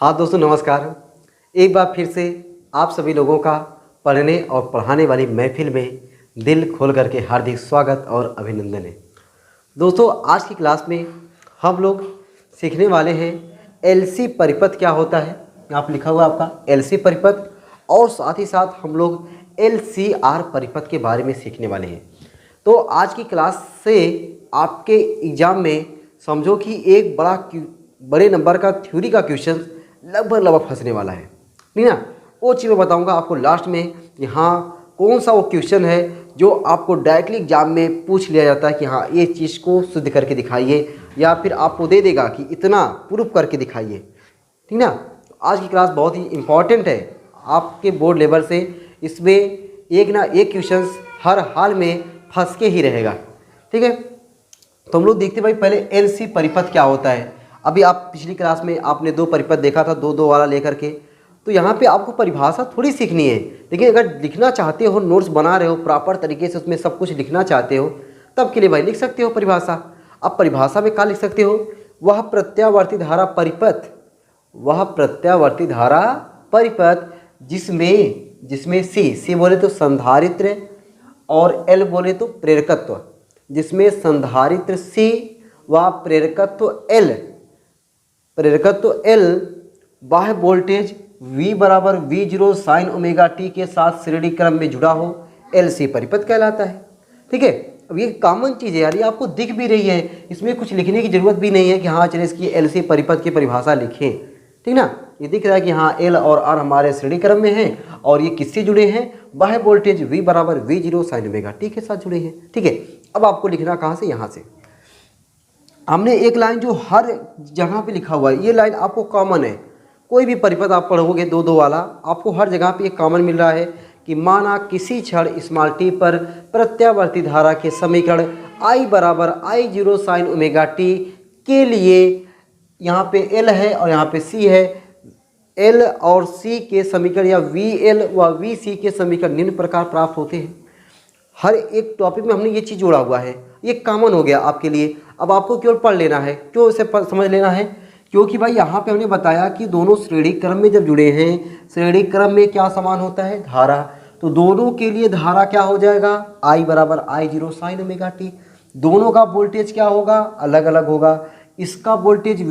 हाँ दोस्तों नमस्कार। एक बार फिर से आप सभी लोगों का पढ़ने और पढ़ाने वाली महफिल में दिल खोल करके हार्दिक स्वागत और अभिनंदन है। दोस्तों आज की क्लास में हम लोग सीखने वाले हैं एलसी परिपथ क्या होता है। यहाँ पर लिखा हुआ आपका एलसी परिपथ, और साथ ही साथ हम लोग एलसीआर परिपथ के बारे में सीखने वाले हैं। तो आज की क्लास से आपके एग्ज़ाम में समझो कि एक बड़े नंबर का थ्योरी का क्वेश्चन लगभग फंसने वाला है, नहीं ना। वो चीज़ मैं बताऊंगा आपको लास्ट में। यहाँ कौन सा वो क्वेश्चन है जो आपको डायरेक्टली एग्जाम में पूछ लिया जाता है कि हाँ ये चीज़ को सिद्ध करके दिखाइए, या फिर आपको दे देगा कि इतना प्रूफ करके दिखाइए, ठीक ना। आज की क्लास बहुत ही इम्पॉर्टेंट है आपके बोर्ड लेवल से। इसमें एक ना एक क्वेश्चन हर हाल में फंस के ही रहेगा, ठीक है। तो हम लोग देखते भाई पहले एलसी परिपथ क्या होता है। अभी आप पिछली क्लास में आपने दो परिपथ देखा था, दो वाला लेकर के। तो यहाँ पे आपको परिभाषा थोड़ी सीखनी है, लेकिन अगर लिखना चाहते हो, नोट्स बना रहे हो प्रॉपर तरीके से, उसमें सब कुछ लिखना चाहते हो, तब के लिए भाई लिख सकते हो परिभाषा। अब परिभाषा में क्या लिख सकते हो, वह प्रत्यावर्ती धारा परिपथ, वह प्रत्यावर्ती धारा परिपथ जिसमें सी बोले तो संधारित्र और एल बोले तो प्रेरकत्व, जिसमें संधारित्र सी व प्रेरकत्व एल बाह्य वोल्टेज V बराबर V0 साइन ओमेगा टी के साथ श्रेणी क्रम में जुड़ा हो, एलसी परिपथ कहलाता है, ठीक है। अब ये कॉमन चीज़ है यार, ये आपको दिख भी रही है, इसमें कुछ लिखने की जरूरत भी नहीं है कि हाँ चलिए इसकी एलसी परिपथ की परिभाषा लिखें, ठीक ना। ये दिख रहा है कि हाँ एल और आर हमारे श्रेणी क्रम में हैं, और ये किससे जुड़े हैं, बाह्य वोल्टेज V बराबर V0 साइन ओमेगा टी के साथ जुड़े हैं, ठीक है। अब आपको लिखना कहाँ से, यहाँ से हमने एक लाइन जो हर जगह पे लिखा हुआ है, ये लाइन आपको कॉमन है। कोई भी परिपथ आप पढ़ोगे दो वाला, आपको हर जगह पे एक कॉमन मिल रहा है कि माना किसी क्षण स्मॉल टी पर प्रत्यावर्ती धारा के समीकरण I बराबर I0 साइन ओमेगा टी के लिए, यहाँ पे L है और यहाँ पे C है, L और C के समीकरण या VL व VC के समीकरण निम्न प्रकार प्राप्त होते हैं। हर एक टॉपिक में हमने ये चीज़ जोड़ा हुआ है, ये कॉमन हो गया आपके लिए। अब आपको केवल पढ़ लेना है, क्यों इसे समझ लेना है, क्योंकि भाई यहाँ पे हमने बताया कि दोनों श्रेणी क्रम में जब जुड़े हैं, श्रेणी क्रम में क्या समान होता है, धारा। तो दोनों के लिए धारा क्या हो जाएगा, I बराबर I0 साइन ओमेगा टी। दोनों का वोल्टेज क्या होगा, अलग अलग होगा। इसका वोल्टेज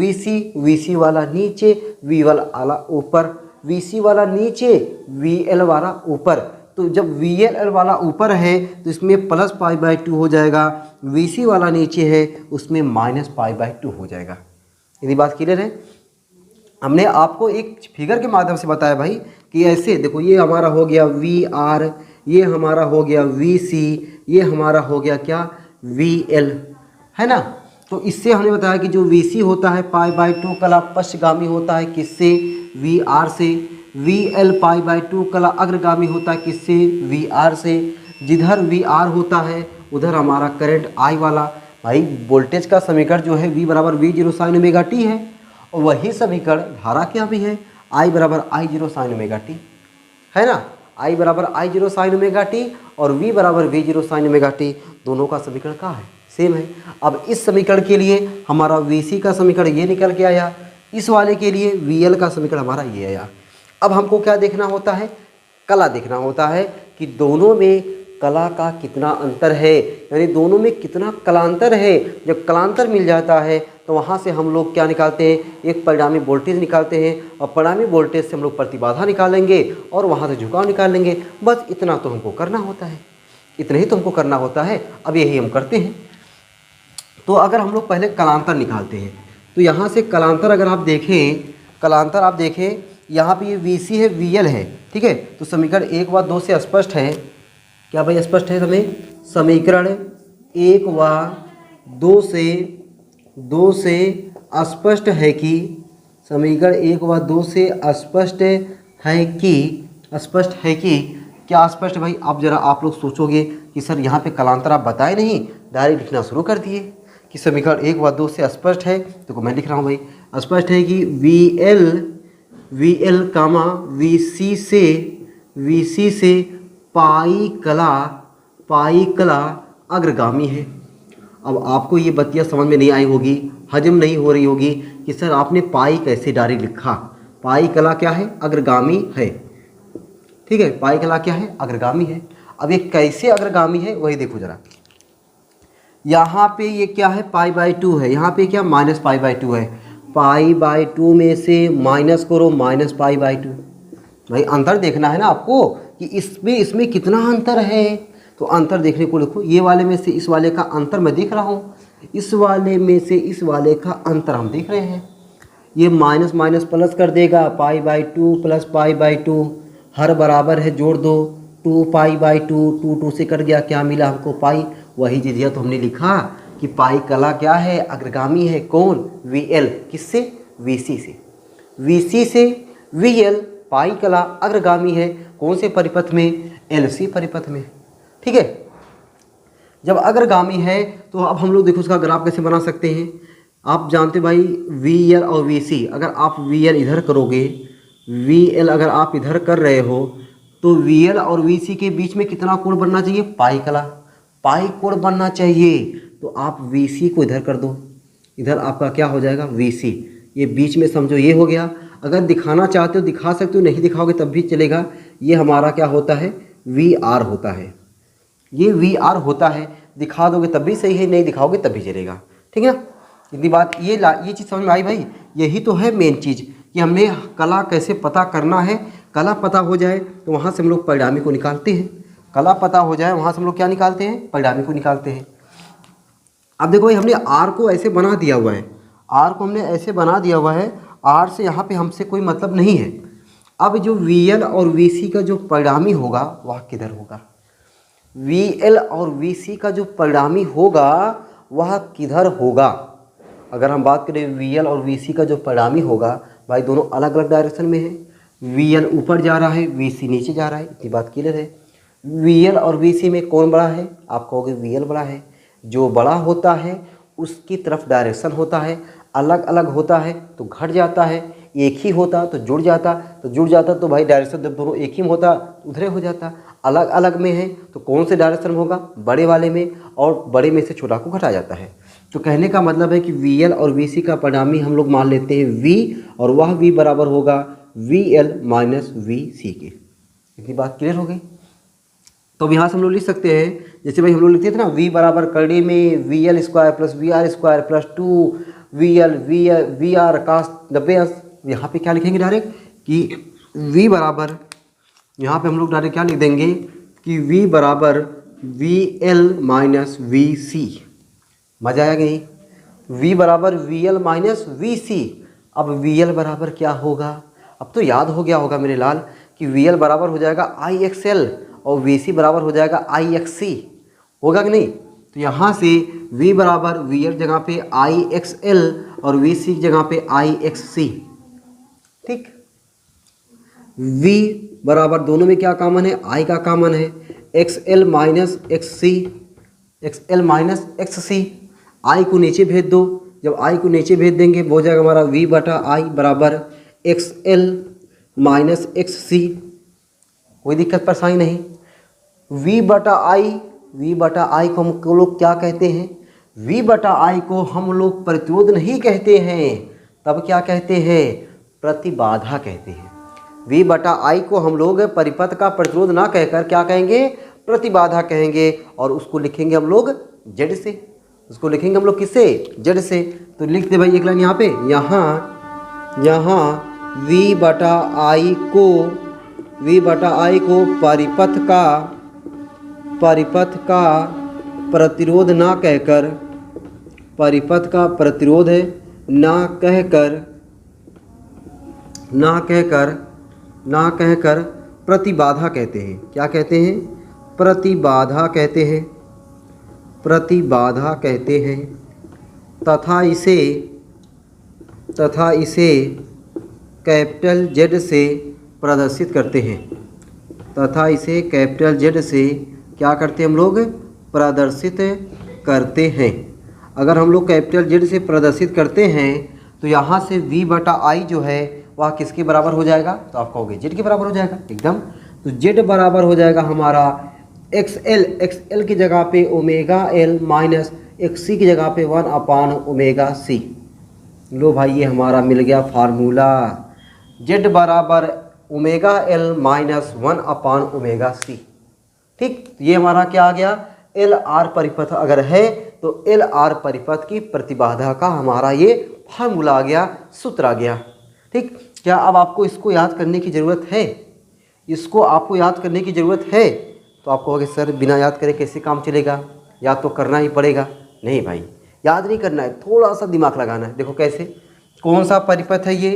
VC वाला नीचे, V वाला ऊपर, VC वाला नीचे, VL वाला ऊपर। तो जब VL वाला ऊपर है तो इसमें प्लस π/2 हो जाएगा, VC वाला नीचे है उसमें माइनस π/2 हो जाएगा। यदि बात क्लियर है, हमने आपको एक फिगर के माध्यम से बताया भाई कि ऐसे देखो, ये हमारा हो गया VR, ये हमारा हो गया VC, ये हमारा हो गया क्या, VL, है ना। तो इससे हमने बताया कि जो VC होता है π/2 कला पश्चगामी होता है किससे, VR से। VL π/2 कला अग्रगामी होता है किससे, VR से। जिधर VR होता है उधर हमारा करंट I वाला। भाई वोल्टेज का समीकरण जो है V बराबर V0 साइन ओमेगा टी है, और वही समीकरण धारा क्या भी है, I बराबर I0 साइन ओमेगा टी, है ना। I बराबर I0 साइन ओमेगा टी और V बराबर V0 साइन ओमेगा टी, दोनों का समीकरण क्या है, सेम है। अब इस समीकरण के लिए हमारा VC का समीकरण ये निकल के आया, इस वाले के लिए VL का समीकरण हमारा ये आया। अब हमको क्या देखना होता है, कला देखना होता है कि दोनों में कला का कितना अंतर है, यानी दोनों में कितना कलांतर है। जब कलांतर मिल जाता है तो वहाँ से हम लोग क्या निकालते हैं, एक परिणामी वोल्टेज निकालते हैं, और परिणामी वोल्टेज से हम लोग प्रतिबाधा निकालेंगे और वहाँ से झुकाव निकालेंगे। बस इतना तो हमको करना होता है, इतना ही तो हमको करना होता है। अब यही हम करते हैं। तो अगर हम लोग पहले कलांतर निकालते हैं, तो यहाँ से कलांतर अगर आप देखें, यहाँ पे ये VC है, VL है, ठीक है। तो समीकरण 1 व 2 से स्पष्ट है, क्या भाई स्पष्ट है हमें, समीकरण 1 व 2 से स्पष्ट है कि, समीकरण 1 व 2 से स्पष्ट है कि क्या स्पष्ट भाई। अब जरा आप लोग सोचोगे कि सर यहाँ पे कलांतर आप बताए नहीं, डायरेक्ट लिखना शुरू कर दिए कि समीकरण 1 व 2 से स्पष्ट है। तो मैं लिख रहा हूँ भाई, स्पष्ट है कि VL कामा VC से पाई कला अग्रगामी है। अब आपको ये बतिया समझ में नहीं आई होगी, हजम नहीं हो रही होगी कि सर आपने पाई कैसे डायरेक्ट लिखा। पाई कला क्या है, अग्रगामी है। ठीक है, पाई कला क्या है, अग्रगामी है। अब ये कैसे अग्रगामी है वही देखो जरा। यहाँ पे ये क्या है, पाई बाई 2 है, यहाँ पे क्या माइनस पाई बाई 2 है। पाई बाई 2 में से माइनस करो माइनस पाई बाई 2। भाई अंतर देखना है ना आपको कि इसमें कितना अंतर है। तो अंतर देखने को देखो, ये वाले में से इस वाले का अंतर मैं देख रहा हूँ, इस वाले में से इस वाले का अंतर हम देख रहे हैं। ये माइनस माइनस प्लस कर देगा, pi by 2 plus pi by 2, हर बराबर है, जोड़ दो, 2 पाई बाई 2, 2 से कट गया, क्या मिला हमको, पाई। वही चीज़ है तो हमने लिखा कि पाई कला क्या है, अग्रगामी है। कौन, वी एल, किससे, वी सी से। वी सी से वी एल, पाई कला अग्रगामी है, कौन से परिपथ में, एल सी परिपथ में। ठीक है, जब अग्रगामी है तो अब हम लोग देखो उसका ग्राफ कैसे बना सकते हैं। आप जानते भाई वी एल और वी सी, अगर आप वी एल इधर करोगे, वी एल अगर आप इधर कर रहे हो तो वी एल और वी सी के बीच में कितना कोण बनना चाहिए, पाई कला, पाई कोण बनना चाहिए। तो आप वी सी को इधर कर दो, इधर आपका क्या हो जाएगा, वी सी। ये बीच में समझो ये हो गया। अगर दिखाना चाहते हो दिखा सकते हो, नहीं दिखाओगे तब भी चलेगा। ये हमारा क्या होता है, वी आर होता है, ये वी आर होता है। दिखा दोगे तब भी सही है, नहीं दिखाओगे तब भी चलेगा। ठीक है ना, इतनी बात ये चीज़ समझ में आई भाई। यही तो है मेन चीज़ कि हमने कला कैसे पता करना है। कला पता हो जाए तो वहाँ से हम लोग परिणामी को निकालते हैं। कला पता हो जाए वहाँ से हम लोग क्या निकालते हैं, परिणामी को निकालते हैं। अब देखो भाई हमने आर को ऐसे बना दिया हुआ है, आर को हमने ऐसे बना दिया हुआ है, आर से यहाँ पे हमसे कोई मतलब नहीं है। अब जो वी एल और वी सी का जो परिणामी होगा वह किधर होगा, वी एल और वी सी का जो परिणामी होगा वह किधर होगा। अगर हम बात करें वी एल और वी सी का जो परिणामी होगा, भाई दोनों अलग अलग डायरेक्शन में है। वी एल ऊपर जा रहा है, वी सी नीचे जा रहा है, इतनी बात क्लियर है। वी एल और वी सी में कौन बड़ा है, आप कहोगे वी एल बड़ा है। जो बड़ा होता है उसकी तरफ डायरेक्शन होता है, अलग अलग होता है तो घट जाता है, एक ही होता तो जुड़ जाता, तो भाई डायरेक्शन जब दोनों एक ही होता उधरे हो जाता। अलग अलग में है तो कौन से डायरेक्शन में होगा, बड़े वाले में, और बड़े में से छोटा को घटा जाता है। तो कहने का मतलब है कि वी एल और वी सी का परिणामी हम लोग मान लेते हैं वी, और वह वी बराबर होगा वी एल माइनस वी सी के। इतनी बात क्लियर हो गई। तो अब यहाँ से हम लोग लिख सकते हैं, जैसे भाई हम लोग लिखते थे ना, वी बराबर करने में V L square plus V R square plus 2 V R cos 90। यहाँ पे क्या लिखेंगे डायरेक्ट कि v बराबर, यहाँ पे हम लोग डायरेक्ट क्या लिख देंगे कि v बराबर वी एल माइनस वी सी। मजा आया कि नहीं, v बराबर वी एल माइनस वी सी। अब वी एल बराबर क्या होगा, अब तो याद हो गया होगा मेरे लाल कि वी एल बराबर हो जाएगा आई एक्स एल और वी सी बराबर हो जाएगा आई एक्स सी, होगा कि नहीं। तो यहाँ से v बराबर वी एल जगह पे आई एक्स एल और वी सी जगह पे आई एक्स सी। ठीक, v बराबर दोनों में क्या कॉमन है, i का कॉमन है, X L minus X C, X L minus X C. i को नीचे भेज दो, जब i को नीचे भेज देंगे वो हो जाएगा हमारा v बटा i बराबर एक्स एल माइनस एक्स सी। कोई दिक्कत परेशानी नहीं। v बटा i को हम लोग क्या कहते हैं, v बटा i को हम लोग प्रतिरोध नहीं कहते हैं, तब क्या कहते हैं, प्रतिबाधा कहते हैं। v बटा i को हम लोग परिपथ का प्रतिरोध ना कहकर क्या कहेंगे, प्रतिबाधा कहेंगे, और उसको लिखेंगे हम लोग z से, उसको लिखेंगे हम लोग किससे, z से। तो लिख दे भाई एक लाइन यहाँ पे, यहाँ v बटा i को परिपथ का प्रतिरोध ना कहकर, परिपथ का प्रतिरोध ना कहकर प्रतिबाधा कहते हैं। क्या कहते हैं, प्रतिबाधा कहते हैं। तथा इसे कैपिटल Z से प्रदर्शित करते हैं। तथा इसे कैपिटल Z से क्या करते हैं हम लोग, प्रदर्शित करते हैं। अगर हम लोग कैपिटल Z से प्रदर्शित करते हैं तो यहाँ से v बटा i जो है वह किसके बराबर हो जाएगा, तो आप कहोगे z के बराबर हो जाएगा एकदम। तो z बराबर हो जाएगा हमारा एक्स एल की जगह पे ओमेगा एल माइनस एक्स सी की जगह पे 1 अपान ओमेगा सी। लो भाई ये हमारा मिल गया फार्मूला। जेड बराबर ओमेगा एल माइनस 1/ओमेगा सी। ठीक, ये हमारा क्या आ गया, एल आर परिपथ अगर है तो एल आर परिपथ की प्रतिबाधा का हमारा ये फार्मूला आ गया, सूत्र आ गया। ठीक, क्या अब आपको इसको याद करने की ज़रूरत है? इसको आपको याद करने की ज़रूरत है? तो आप कहोगे सर बिना याद करे कैसे काम चलेगा, याद तो करना ही पड़ेगा। नहीं भाई, याद नहीं करना है, थोड़ा सा दिमाग लगाना है। देखो कैसे, कौन सा परिपथ है ये,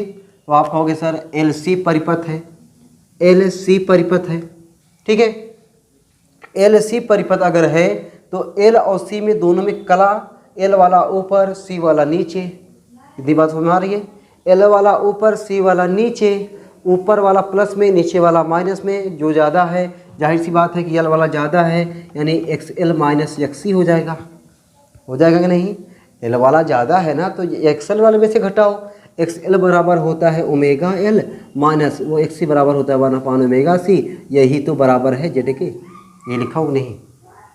तो आप कहोगे सर एल सी परिपथ है, एल सी परिपथ है। ठीक है, एल सी परिपथ अगर है तो एल और सी में दोनों में कला, एल वाला ऊपर सी वाला नीचे। इतनी बात समझ में आ रही है? एल वाला ऊपर सी वाला नीचे, ऊपर वाला प्लस में नीचे वाला माइनस में, जो ज़्यादा है जाहिर सी बात है कि एल वाला ज़्यादा है, यानी एक्स एल माइनस एक्स सी हो जाएगा कि नहीं? एल वाला ज़्यादा है ना तो एक्स एल वाले में से घटाओ, एक्स एल बराबर होता है ओमेगा एल माइनस वो एक्स सी बराबर होता है 1/ओमेगा सी। यही तो बराबर है जेड के। ये लिखा हो नहीं?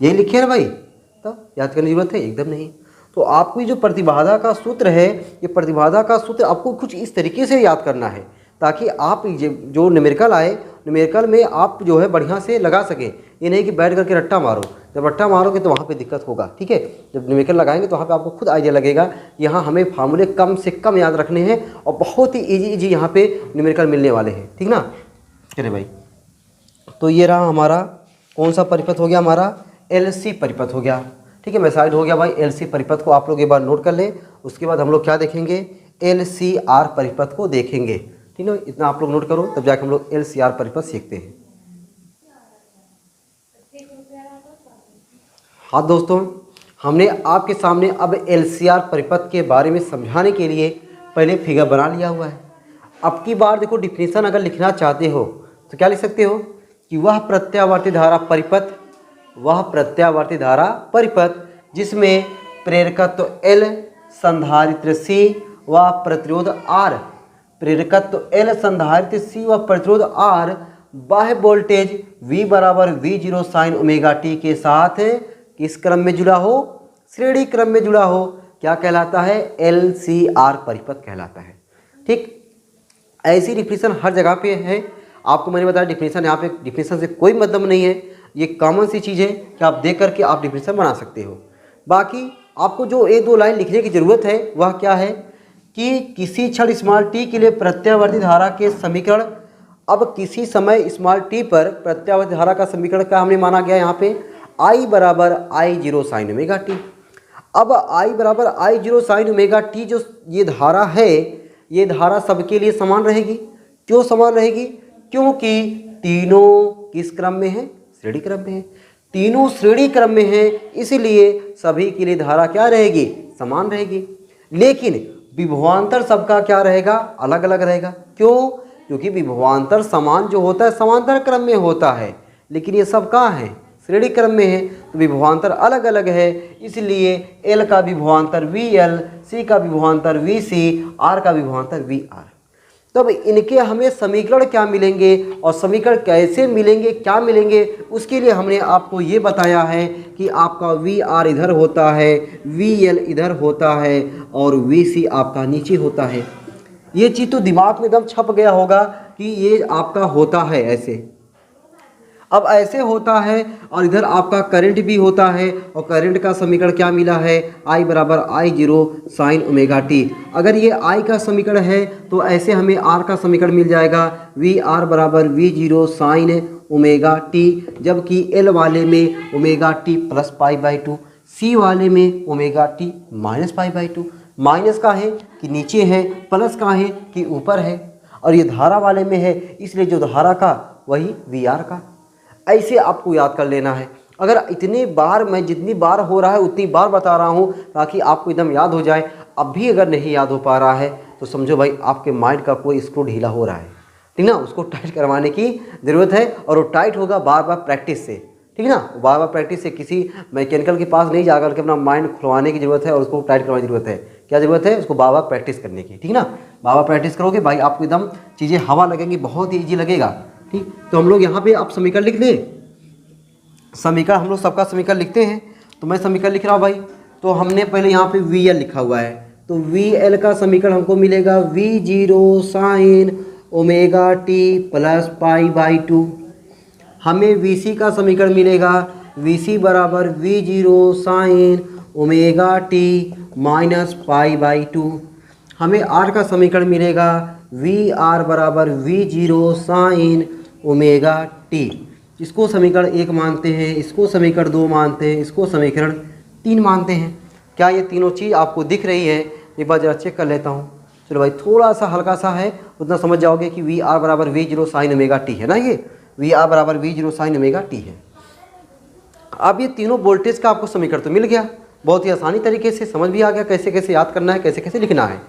यही लिखे ना भाई, तो याद करने की जरूरत है? एकदम नहीं। तो आपको ये जो प्रतिबाधा का सूत्र है, ये प्रतिबाधा का सूत्र आपको कुछ इस तरीके से याद करना है ताकि आप जो न्यूमेरिकल आए, न्यूमेरिकल में आप जो है बढ़िया से लगा सकें। ये नहीं कि बैठ करके रट्टा मारो, जब रट्टा मारोगे तो वहाँ पे दिक्कत होगा। ठीक है, जब न्यूमेरिकल लगाएंगे तो वहाँ पे आपको खुद आइडिया लगेगा, यहाँ हमें फार्मूले कम से कम याद रखने हैं और बहुत ही ईजी यहाँ पे न्यूमेरिकल मिलने वाले हैं। ठीक ना? चलिए भाई, तो ये रहा हमारा कौन सा परिपथ हो गया, हमारा एल सी परिपथ हो गया। ठीक है, मैं साइड हो गया भाई। एल सी परिपथ को आप लोग एक बार नोट कर लें, उसके बाद हम लोग क्या देखेंगे, एल सी आर परिपथ को देखेंगे। ठीक है, इतना आप लोग नोट करो, तब जाके हम लोग एल सी आर परिपथ सीखते हैं। हाँ दोस्तों, हमने आपके सामने अब एल सी आर परिपथ के बारे में समझाने के लिए पहले फिगर बना लिया हुआ है। अब की बार देखो, डिफिनीशन अगर लिखना चाहते हो तो क्या लिख सकते हो कि वह प्रत्यावर्ती धारा परिपथ, वह प्रत्यावर्ती धारा परिपथ जिसमें प्रेरकत्व एल, संधारित्र सी व प्रतिरोध आर, प्रेरकत्व एल, संधारित्र सी व प्रतिरोध आर बाह्य वोल्टेज V बराबर V0 साइन ओमेगा टी के साथ किस क्रम में जुड़ा हो, श्रेणी क्रम में जुड़ा हो, क्या कहलाता है, LCR परिपथ कहलाता है। ठीक, ऐसी डिफिनीशन हर जगह पे है। आपको मैंने बताया डिफिनीशन, यहाँ पे डिफिनीशन से कोई मतलब नहीं है, ये कॉमन सी चीज़ है कि आप देख करके आप डिफिनीशन बना सकते हो। बाकी आपको जो एक दो लाइन लिखने की ज़रूरत है वह क्या है कि किसी क्षण स्मॉल टी के लिए प्रत्यावर्ती धारा के समीकरण, अब किसी समय स्मॉल टी पर प्रत्यावर्ती धारा का समीकरण क्या हमने माना गया यहाँ पे, I बराबर I0 साइन ओमेगा टी। अब I बराबर I0 साइन ओमेगा टी जो ये धारा है, ये धारा सबके लिए समान रहेगी। क्यों समान रहेगी? क्योंकि तीनों किस क्रम में है, श्रेणी क्रम में है। तीनों श्रेणी क्रम में है, इसलिए सभी के लिए धारा क्या रहेगी, समान रहेगी। लेकिन विभवांतर सबका क्या रहेगा, अलग अलग रहेगा। क्यों? क्योंकि विभवांतर समान जो होता है समांतर क्रम में होता है, लेकिन ये सब कहाँ है, श्रेणी क्रम में है, तो विभवांतर अलग अलग है। इसलिए एल का विभवांतर VL, सी का विभवांतर VC, आर का विभवांतर VR। तब इनके हमें समीकरण क्या मिलेंगे और समीकरण कैसे मिलेंगे, क्या मिलेंगे, उसके लिए हमने आपको ये बताया है कि आपका VR इधर होता है, VL इधर होता है और VC आपका नीचे होता है। ये चीज़ तो दिमाग में एकदम छप गया होगा कि ये आपका होता है ऐसे। अब ऐसे होता है और इधर आपका करंट भी होता है और करंट का समीकरण क्या मिला है, I बराबर I0 साइन ओमेगा टी। अगर ये I का समीकरण है तो ऐसे हमें R का समीकरण मिल जाएगा, VR बराबर V0 साइन ओमेगा टी, जबकि L वाले में ओमेगा टी प्लस π/2, C वाले में ओमेगा टी माइनस π/2। माइनस का है कि नीचे है, प्लस का है कि ऊपर है, और ये धारा वाले में है, इसलिए जो धारा का वही VR का। ऐसे आपको याद कर लेना है। अगर इतनी बार, मैं जितनी बार हो रहा है उतनी बार बता रहा हूँ ताकि आपको एकदम याद हो जाए। अब भी अगर नहीं याद हो पा रहा है तो समझो भाई आपके माइंड का कोई स्क्रू ढीला हो रहा है। ठीक ना? उसको टाइट करवाने की ज़रूरत है, और वो टाइट होगा बार बार प्रैक्टिस से। ठीक ना? बार बार प्रैक्टिस से, किसी मैकेनिकल के पास नहीं जा करके अपना माइंड खुलवाने की ज़रूरत है और उसको टाइट करवाने की ज़रूरत है। क्या ज़रूरत है? उसको बार बार प्रैक्टिस करने की। ठीक ना? बार बार प्रैक्टिस करोगे भाई आपको एकदम चीज़ें हवा लगेंगी, बहुत ही ईजी लगेगा। ठीक, तो हम लोग यहाँ पे आप समीकरण लिख लें। समीकरण हम लोग सबका समीकरण लिखते हैं, तो मैं समीकरण लिख रहा हूँ भाई। तो हमने पहले यहाँ पे VL लिखा हुआ है, तो VL का समीकरण हमको मिलेगा V0 sine omega T plus pi by 2। हमें वीसी का समीकरण मिलेगा वीसी बराबर V0 sine omega T minus pi by 2। हमें आर का समीकरण मिलेगा वी आर बराबर V0 साइन ओमेगा टी। इसको समीकरण 1 मानते हैं, इसको समीकरण 2 मानते हैं, इसको समीकरण 3 मानते हैं। क्या ये तीनों चीज़ आपको दिख रही है? एक बार जरा चेक कर लेता हूँ। चलो भाई, थोड़ा सा हल्का सा है, उतना समझ जाओगे कि वी आर बराबर V0 साइन ओमेगा टी है ना। ये वी आर बराबर V0 साइन ओमेगा टी है। अब ये तीनों वोल्टेज का आपको समीकरण तो मिल गया, बहुत ही आसानी तरीके से समझ भी आ गया कैसे कैसे याद करना है, कैसे कैसे लिखना है।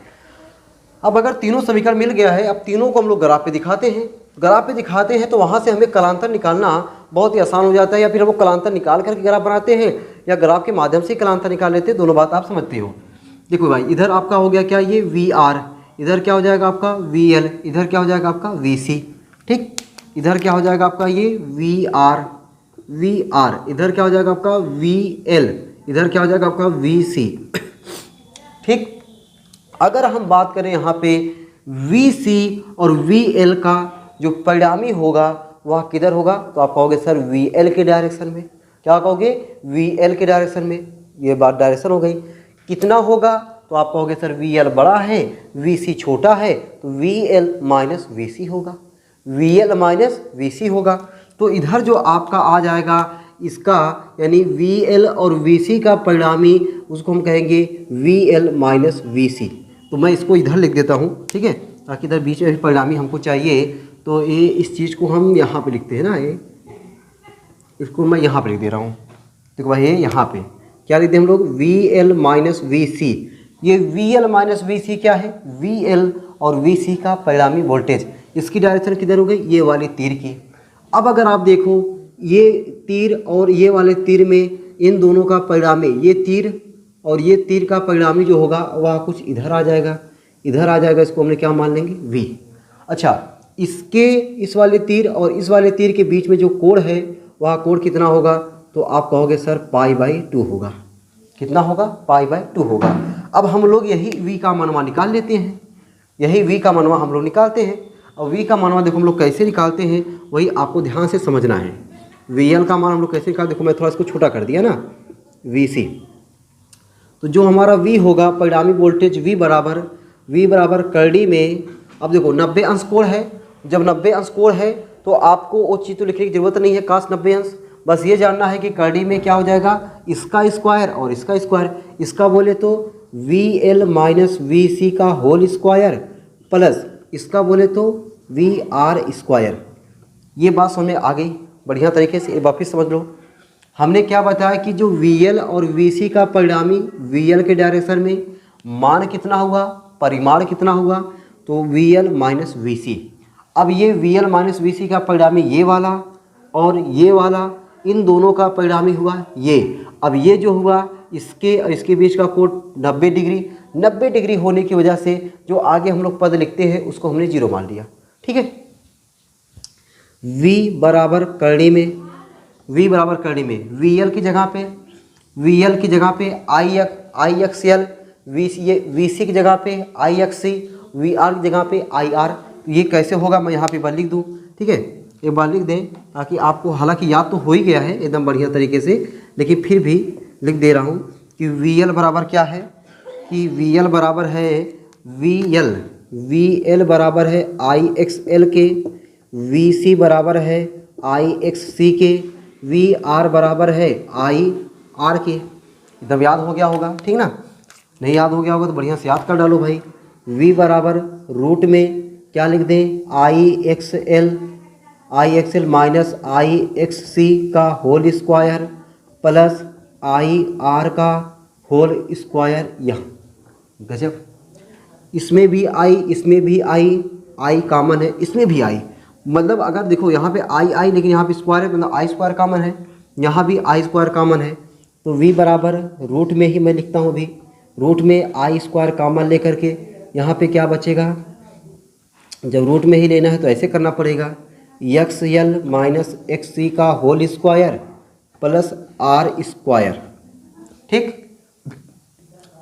अब अगर तीनों समीकरण मिल गया है, अब तीनों को हम लोग ग्राफ पे दिखाते हैं। ग्राफ पे दिखाते हैं तो वहाँ से हमें कलांतर निकालना बहुत ही आसान हो जाता है, या फिर हम लोग कलांतर निकाल करके ग्राफ बनाते हैं या ग्राफ के माध्यम से कलांतर निकाल लेते हैं। दोनों बात आप समझते हो। देखो भाई, इधर आपका हो गया क्या, ये वी आर, इधर क्या हो जाएगा आपका वी एल, इधर क्या हो जाएगा आपका वी सी। ठीक, इधर क्या हो जाएगा आपका ये वी आर, इधर क्या हो जाएगा आपका वी एल, इधर क्या हो जाएगा आपका वी सी। ठीक, अगर हम बात करें यहाँ पे वी सी और वी एल का जो परिणामी होगा वह किधर होगा, तो आप कहोगे सर वी एल के डायरेक्शन में। क्या कहोगे? वी एल के डायरेक्शन में। ये बात डायरेक्शन हो गई। कितना होगा, तो आप कहोगे सर वी एल बड़ा है, वी सी छोटा है, तो वी एल माइनस वी सी होगा, वी एल माइनस वी सी होगा। तो इधर जो आपका आ जाएगा इसका, यानी वी एल और वी सी का परिणामी, उसको हम कहेंगे वी एल माइनस वी सी। तो मैं इसको इधर लिख देता हूँ, ठीक है, ताकि इधर बीच में परिणामी हमको चाहिए। तो ये इस चीज़ को हम यहाँ पे लिखते हैं ना, ये इसको मैं यहाँ पे लिख दे रहा हूँ। देखो भाई, ये यहाँ पे क्या लिखते हैं हम लोग, वी एल माइनस वी सी। ये वी एल माइनस वी सी क्या है, वी एल और वी सी का परिणामी वोल्टेज। इसकी डायरेक्शन किधर हो गई, ये वाली तीर की। अब अगर आप देखो, ये तीर और ये वाले तीर में इन दोनों का परिणामी, ये तीर और ये तीर का परिणामी जो होगा वह कुछ इधर आ जाएगा, इधर आ जाएगा। इसको हमने क्या मान लेंगे, वी। अच्छा, इसके इस वाले तीर और इस वाले तीर के बीच में जो कोण है वह कोण कितना होगा, तो आप कहोगे सर पाई बाई 2 होगा। कितना होगा, पाई बाई 2 होगा। अब हम लोग यही v का मनवा निकाल लेते हैं, यही v का मनवा हम लोग निकालते हैं। और v का मनवा देखो हम लोग कैसे निकालते हैं, वही आपको ध्यान से समझना है। वी एल का मान हम लोग कैसे निकालते, देखो मैं थोड़ा इसको छोटा कर दिया ना, वी सी। तो जो हमारा v होगा परिणामी वोल्टेज v बराबर करड़ी में, अब देखो 90 अंश कोण है। जब 90 अंश कोण है तो आपको वो चीज़ तो लिखने की ज़रूरत नहीं है cos 90 अंश। बस ये जानना है कि करड़ी में क्या हो जाएगा, इसका स्क्वायर और इसका स्क्वायर। इसका बोले तो वी एल माइनस वी सी का होल स्क्वायर प्लस इसका बोले तो वी आर स्क्वायर। ये बात समझ में आ गई बढ़िया तरीके से। एक बार फिर समझ लो, हमने क्या बताया कि जो वी एल और वी सी का परिणामी वी एल के डायरेक्शन में मान कितना हुआ, परिमाण कितना हुआ, तो वी एल माइनस वी सी। अब ये वी एल माइनस वी सी का परिणामी ये वाला और ये वाला, इन दोनों का परिणामी हुआ ये। अब ये जो हुआ इसके और इसके बीच का कोण 90 डिग्री, 90 डिग्री होने की वजह से जो आगे हम लोग पद लिखते हैं उसको हमने 0 मान लिया। ठीक है, v बराबर करड़ी में, v बराबर करड़ी में वी एल की जगह पे आई एक्स एल, वी सी की जगह पे आई एक्स सी, वी आर की जगह पे आई आर। तो ये कैसे होगा, मैं यहाँ पे बार लिख दूँ। ठीक है, एक बार लिख दें ताकि आपको, हालांकि याद तो हो ही गया है एकदम बढ़िया तरीके से, लेकिन फिर भी लिख दे रहा हूँ कि वी एल बराबर क्या है, कि वी एल बराबर है वी एल बराबर है आई एक्स एल के, वी सी बराबर है आई एक्स सी के, वी आर बराबर है आई आर के। एकदम याद हो गया होगा, ठीक ना। नहीं याद हो गया होगा तो बढ़िया से याद कर डालो भाई। v बराबर रूट में क्या लिख दें, I X L minus I X C का whole square plus I R का होल स्क्वायर। यहाँ गजब, इसमें भी आई कॉमन है, इसमें भी आई। मतलब अगर देखो यहाँ पे आई लेकिन यहाँ पे स्क्वायर है, मतलब आई स्क्वायर कॉमन है, यहाँ भी आई स्क्वायर कॉमन है। तो v बराबर रूट में ही मैं लिखता हूँ, अभी रूट में आई स्क्वायर कॉमन लेकर के यहाँ पे क्या बचेगा, जब रूट में ही लेना है तो ऐसे करना पड़ेगा, X L minus X C का whole square plus R square. ठीक,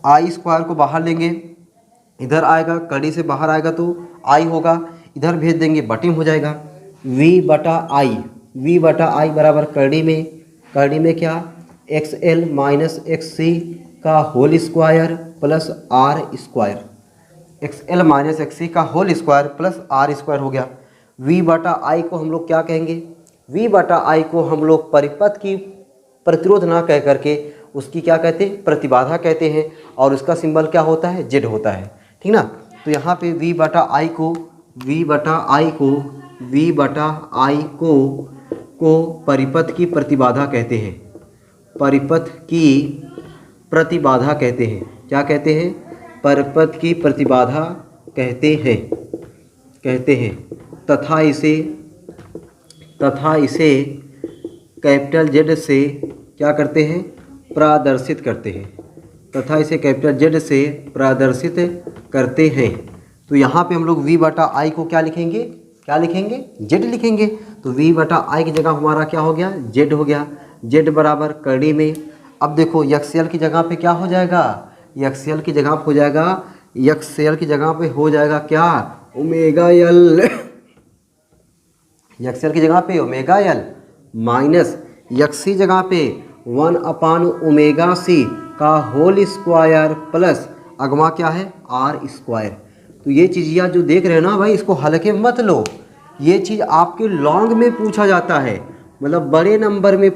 आई स्क्वायर को बाहर लेंगे, इधर आएगा, कड़ी से बाहर आएगा तो आई होगा, इधर भेज देंगे बटे में हो जाएगा v बटा आई बराबर करड़ी में क्या X L minus X C का whole square plus R square, X L minus X C का whole square plus R square हो गया। v बटा आई को हम लोग क्या कहेंगे, v बटा आई को हम लोग परिपथ की प्रतिरोध ना कह करके उसकी क्या कहते हैं, प्रतिबाधा कहते हैं, और उसका सिंबल क्या होता है, जेड होता है, ठीक ना। तो यहाँ पे v बटा आई को परिपथ की प्रतिबाधा कहते हैं, परिपथ की प्रतिबाधा कहते हैं, क्या कहते हैं, परिपथ की प्रतिबाधा कहते हैं तथा इसे कैपिटल जेड से क्या करते हैं, प्रदर्शित करते हैं, तथा इसे कैपिटल जेड से प्रदर्शित करते हैं। तो यहाँ पे हम लोग v बटा आई को क्या लिखेंगे, जेड लिखेंगे। तो v बटा आई की जगह हमारा क्या हो गया, जेड हो गया, जेड बराबर करड़ी में। अब देखो एक्सएल की जगह पे क्या हो जाएगा, एक्सएल की जगह पे हो जाएगा क्या, ओमेगा एल, एक्सएल की जगह पे ओमेगा एल माइनस एक्सी जगह पे 1/ओमेगा सी का होल स्क्वायर प्लस अगमा क्या है, आर स्क्वायर। तो ये चीज़िया जो देख रहे हो ना भाई, इसको हल्के मत लो, ये चीज़ आपके लॉन्ग में पूछा जाता है, मतलब बड़े नंबर में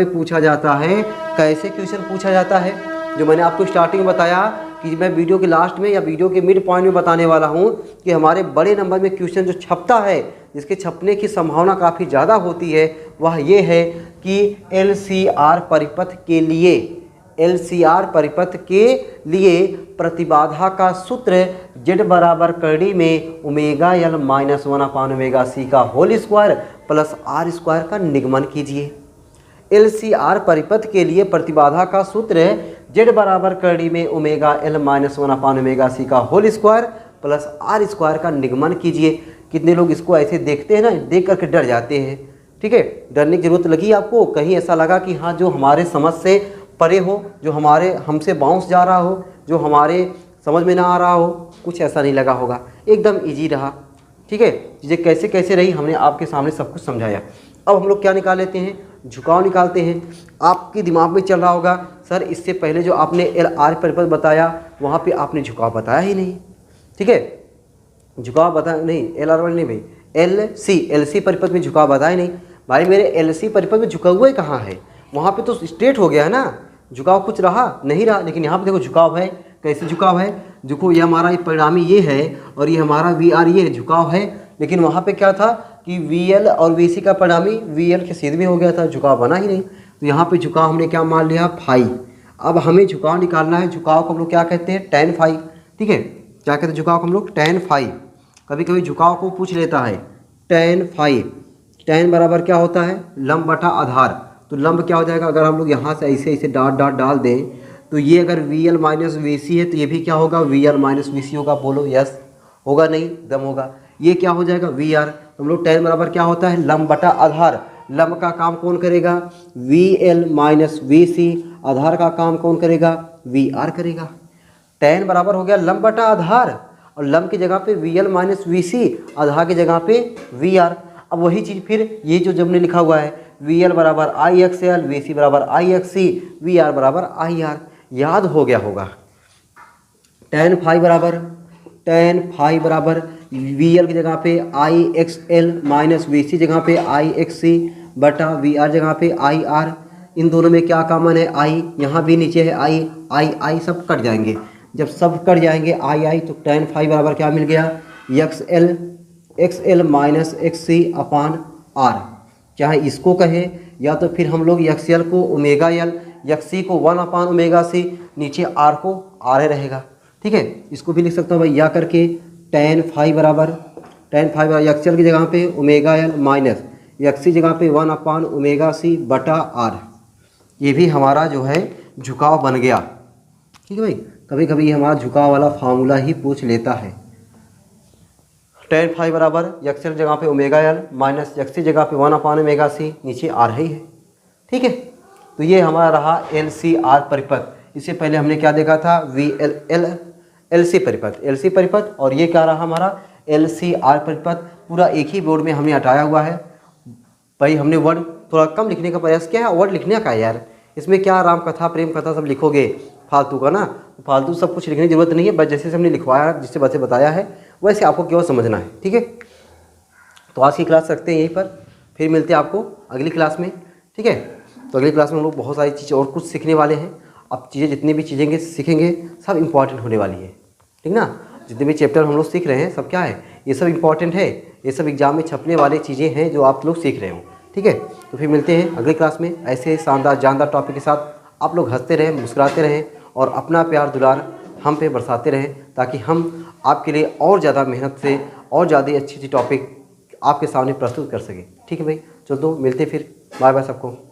पूछा जाता है। कैसे क्वेश्चन पूछा जाता है, जो मैंने आपको स्टार्टिंग में बताया कि मैं वीडियो के लास्ट में या वीडियो के मिड पॉइंट में बताने वाला हूँ कि हमारे बड़े नंबर में क्वेश्चन जो छपता है, जिसके छपने की संभावना काफ़ी ज़्यादा होती है, वह ये है कि एलसीआर परिपथ के लिए प्रतिबाधा का सूत्र जेड बराबर करड़ी में ओमेगा एल माइनस 1/ओमेगा सी का whole square plus R square का निगमन कीजिए। एलसीआर परिपथ के लिए प्रतिबाधा का सूत्र जेड बराबर करड़ी में ओमेगा एल माइनस 1/ओमेगा सी का whole square plus R square का निगमन कीजिए। कितने लोग इसको ऐसे देखते हैं ना, देख करके डर जाते हैं, ठीक है। डरने की जरूरत लगी आपको, कहीं ऐसा लगा कि हाँ जो हमारे समझ से परे हो, जो हमसे बाउंस जा रहा हो, जो हमारे समझ में ना आ रहा हो, कुछ ऐसा नहीं लगा होगा, एकदम इजी रहा, ठीक है। चीज़ें कैसे कैसे रही हमने आपके सामने सब कुछ समझाया। अब हम लोग क्या निकाल लेते हैं, झुकाव निकालते हैं। आपके दिमाग में चल रहा होगा सर इससे पहले जो आपने एल आर परिपथ बताया वहाँ पे आपने झुकाव बताया ही नहीं, ठीक है, झुकाव बताया नहीं, एल आर वाले नहीं भाई, एल सी परिपथ में झुकाव बताया नहीं भाई। मेरे एल सी परिपथ में झुका हुआ कहाँ है, वहाँ पे तो स्ट्रेट हो गया है ना, झुकाव कुछ रहा नहीं रहा, लेकिन यहाँ पे देखो झुकाव है। कैसे झुकाव है, देखो ये हमारा परिणामी ये है और ये हमारा वी आर ये झुकाव है, लेकिन वहाँ पे क्या था कि वी एल और वी सी का परिणामी वी एल के सीध में हो गया था, झुकाव बना ही नहीं। तो यहाँ पे झुकाव हमने क्या मान लिया, फाई। अब हमें झुकाव निकालना है, झुकाव को हम लोग क्या कहते हैं, tan फाई, ठीक है। क्या कहते हैं झुकाव को हम लोग, tan फाई। कभी कभी झुकाव को पूछ लेता है tan फाई, tan बराबर क्या होता है, लंब बटा आधार। तो लंब क्या हो जाएगा, अगर हम लोग यहाँ से ऐसे ऐसे डॉट डाल दें तो ये अगर वी एल माइनस वी सी है तो ये भी क्या होगा, वी एल माइनस वी सी होगा। बोलो यस होगा, नहीं एकदम होगा। ये क्या हो जाएगा, वी आर। तो हम लोग tan बराबर क्या होता है, लंब बटा आधार। लंब का काम कौन करेगा, वी एल माइनस वी सी। आधार का काम कौन करेगा, वी आर करेगा। tan बराबर हो गया लंब बटा आधार, और लंब की जगह पे वी एल माइनस वी सी, आधार की जगह पे वी आर। अब वही चीज़ फिर ये जो हमने लिखा हुआ है, वी एल बराबर आई एक्स एल, वी सी बराबर आई एक्स सी, वी आर बराबर आई आर। याद हो गया होगा। tan फाई बराबर वी एल की जगह पे आई एक्स एल माइनस वी सी जगह पे आई एक्स सी बटा वी आर जगह पे आई आर। इन दोनों में क्या कॉमन है, आई। यहाँ भी नीचे है आई सब कट जाएंगे। जब सब कट जाएंगे आई तो tan फाई बराबर क्या मिल गया, X L minus X C upon R. चाहे इसको कहें या तो फिर हम लोग एक्स एल को ओमेगा एल, एक्स सी को 1/ओमेगा सी, नीचे आर को आर रहेगा, ठीक है। इसको भी लिख सकता हूँ भाई या करके tan फाई बराबर एक्स एल की जगह पे ओमेगा एल माइनस एक्स सी जगह पे 1/ओमेगा सी बटा आर। ये भी हमारा जो है झुकाव बन गया, ठीक है भाई। कभी कभी हमारा झुकाव वाला फार्मूला ही पूछ लेता है। tan फाई बराबर एक्स एल जगह पे ओमेगा एल माइनस एक्स सी जगह पे 1/ओमेगा सी, नीचे आर ही है, ठीक है। तो ये हमारा रहा एल सी आर परिपथ। इससे पहले हमने क्या देखा था, वी एल सी परिपथ, और ये क्या रहा हमारा LCR परिपथ पूरा एक ही बोर्ड में हमने हटाया हुआ है। भाई हमने वर्ड थोड़ा कम लिखने का प्रयास किया है, वर्ड लिखने का है यार, इसमें क्या राम कथा प्रेम कथा सब लिखोगे फालतू का ना, फालतू सब कुछ लिखने की जरूरत नहीं है, बस जैसे हमने लिखवाया जिससे वैसे बताया है वैसे आपको केवल समझना है, ठीक है। तो आज की क्लास रखते हैं यहीं पर, फिर मिलते हैं आपको अगली क्लास में, ठीक है। तो अगली क्लास में हम लोग बहुत सारी चीज़ें और कुछ सीखने वाले हैं। अब चीज़ें जितनी भी चीज़ें सीखेंगे सब इंपॉर्टेंट होने वाली है, ठीक ना। जितने भी चैप्टर हम लोग सीख रहे हैं सब क्या है, ये सब इंपॉर्टेंट है, ये सब एग्जाम में छपने वाली चीज़ें हैं जो आप लोग सीख रहे हो, ठीक है। तो फिर मिलते हैं अगली क्लास में ऐसे शानदार जानदार टॉपिक के साथ। आप लोग हंसते रहें, मुस्कुराते रहें और अपना प्यार दुलार हम पे बरसाते रहें, ताकि हम आपके लिए और ज़्यादा मेहनत से और ज़्यादा अच्छी अच्छी टॉपिक आपके सामने प्रस्तुत कर सकें, ठीक है भाई। चलो तो मिलते फिर, बाय बाय सबको।